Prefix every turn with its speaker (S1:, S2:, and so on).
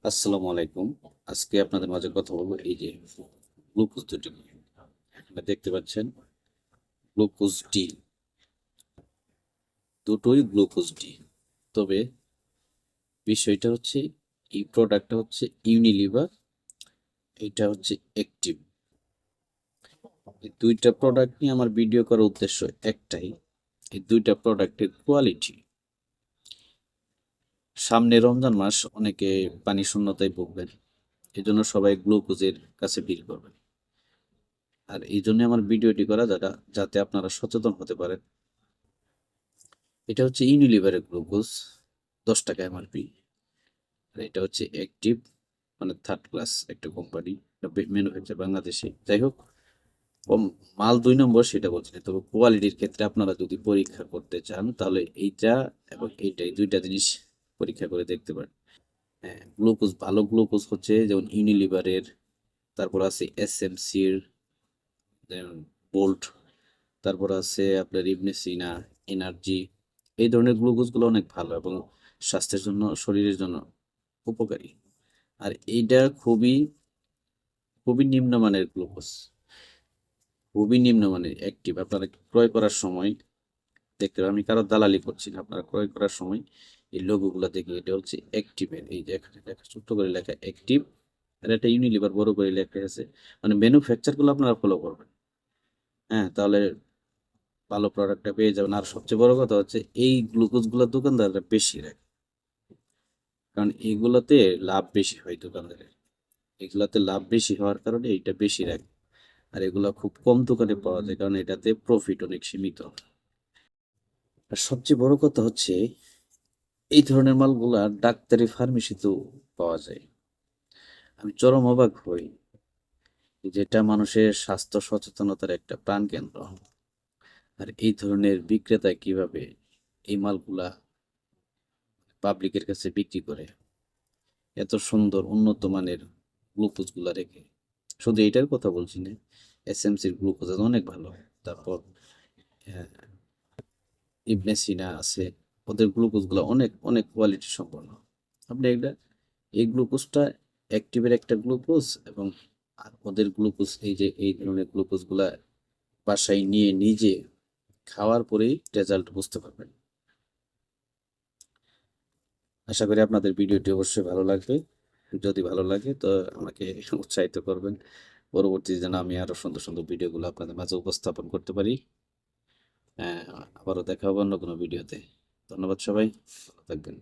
S1: আসসালামু আলাইকুম। আজকে আপনাদের মাঝে কথা বলবো এই যে গ্লুকোজ দুটি নিয়ে। আপনারা দেখতে পাচ্ছেন গ্লুকোজ ডি, দুটোই গ্লুকোজ ডি। তবে বিষয়টা হচ্ছে এই প্রোডাক্টটা হচ্ছে ইউনিলিভার, এটা হচ্ছে অ্যাক্টিভ। এই দুইটা প্রোডাক্ট নিয়ে আমার ভিডিও করার উদ্দেশ্য একটাই, এই দুইটা প্রোডাক্টের কোয়ালিটি। সামনে রমজান মাস, অনেকে পানি শূন্যতায় ভুগবেন, এই জন্য সবাই গ্লুকোজের কাছে ভিড় করবেন। আর এই জন্য আমার ভিডিওটি করা, যাতে আপনারা সচেতন হতে পারেন। এটা হচ্ছে ইউনিলিভারের গ্লুকোজ, 10 টাকা এমআরপি। আর এটা হচ্ছে অ্যাক্টিভ, মানে থার্ড ক্লাস একটা কোম্পানি, ম্যানুফ্যাকচার বাংলাদেশে। যাই হোক, কম মাল 2 নম্বর সেটা বলছি না, তবে কোয়ালিটির ক্ষেত্রে আপনারা যদি পরীক্ষা করতে চান তাহলে এইটা এবং এইটাই দুইটা জিনিস পরীক্ষা করে দেখতে পারেন। হ্যাঁ, গ্লুকোজ ভালো গ্লুকোজ হচ্ছে যেমন ইউনিলিভারের, তারপর আছে এসএমসির, বোল্ট, তারপর আছে আপনার ইবনে সিনা, এনার্জি। এই ধরনের গ্লুকোজগুলো অনেক ভালো এবং স্বাস্থ্যের জন্য, শরীরের জন্য উপকারী। আর এইটা খুবই খুবই নিম্নমানের গ্লুকোজ, খুবই নিম্নমানের অ্যাক্টিভ। আপনারা ক্রয় করার সময় দেখতে পাবেন, আমি কারো দালালি করছি না, আপনারা ক্রয় করার সময় এই লোগোগুলো দেখে, এটা হচ্ছে অ্যাক্টিভের, এই যে এখানে লেখা ছোট্ট করে লেখা অ্যাক্টিভ, আর এটা ইউনিলিভার বড় করে লেখা আছে। মানে ম্যানুফ্যাকচারগুলো আপনারা ফলো করবেন, হ্যাঁ, তাহলে ভালো প্রোডাক্টটা পেয়ে যাবেন। আর সবচেয়ে বড় কথা হচ্ছে এই গ্লুকোজগুলো দোকানদাররা বেশি রাখে, কারণ এগুলোতে লাভ বেশি হয় দোকানদারের। এগুলাতে লাভ বেশি হওয়ার কারণে এইটা বেশি রাখে। আর এগুলা খুব কম দোকানে পাওয়া যায়, কারণ এটাতে প্রফিট অনেক সীমিত। আর সবচেয়ে বড় কথা হচ্ছে এই ধরনের মালগুলা ডাক্তারি ফার্মেসিতেও পাওয়া যায়। আমি চরম অবাক হই, যেটা মানুষের স্বাস্থ্য সচেতনতার একটা প্রাণকেন্দ্র, আর এই ধরনের বিক্রেতা কিভাবে এই মালগুলা পাবলিকের কাছে বিক্রি করে এত সুন্দর উন্নত মানের গ্লুকোজ গুলা রেখে। শুধু এইটার কথা বলছি না, এসএমসির গ্লুকোজ অনেক ভালো। তারপর আহ, ইবনে সিনা আছে, ওদের গ্লুকোজ গুলো অনেক অনেক কোয়ালিটি সম্পন্ন। আপনি একটা এই গ্লুকোজটা অ্যাক্টিভের একটা গ্লুকোজ, এবং আর ওদের গ্লুকোজ, এই যে এই ধরনের গ্লুকোজ গুলা বাসায় নিয়ে নিজে খাওয়ার পরেই রেজাল্ট বুঝতে পারবেন। আশা করি আপনাদের ভিডিওটি অবশ্যই ভালো লাগবে। যদি ভালো লাগে তো আমাকে উৎসাহিত করবেন, পরবর্তীতে যেন আমি আরো সুন্দর সুন্দর ভিডিওগুলো আপনাদের মাঝে উপস্থাপন করতে পারি। আবারও দেখা হবে অন্য কোনো ভিডিওতে। ধন্যবাদ সবাই, ভালো থাকবেন।